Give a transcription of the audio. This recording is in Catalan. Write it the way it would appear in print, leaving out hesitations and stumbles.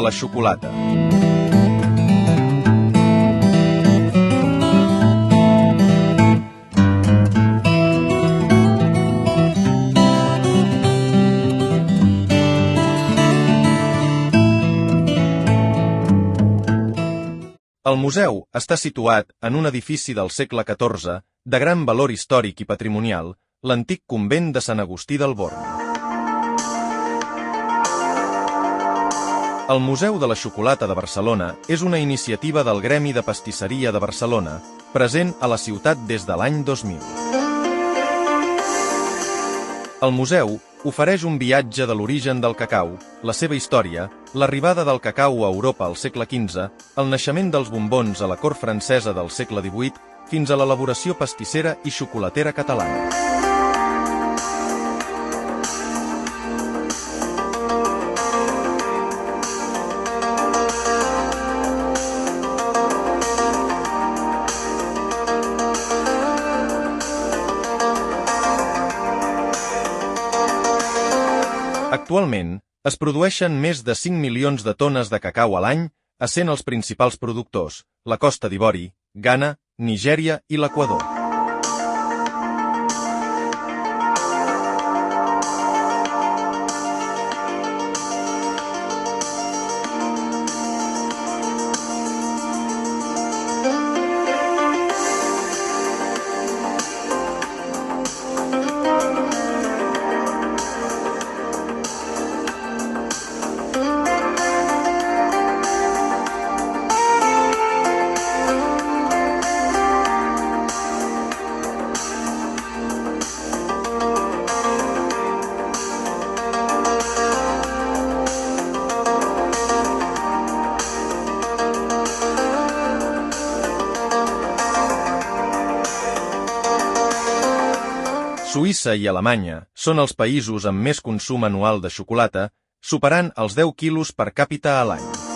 de la xocolata. El museu està situat en un edifici del segle XIV de gran valor històric i patrimonial, l'antic convent de Sant Agustí del Born. El Museu de la Xocolata de Barcelona és una iniciativa del Gremi de Pastisseria de Barcelona, present a la ciutat des de l'any 2000. El museu ofereix un viatge de l'origen del cacau, la seva història, l'arribada del cacau a Europa al segle XV, el naixement dels bombons a la cort francesa del segle XVIII, fins a l'elaboració pastissera i xocolatera catalana. Actualment, es produeixen més de 5 milions de tones de cacau a l'any, essent els principals productors la Costa d'Ivori, Ghana, Nigèria i l'Equador. Suïssa i Alemanya són els països amb més consum anual de xocolata, superant els 10 quilos per càpita a l'any.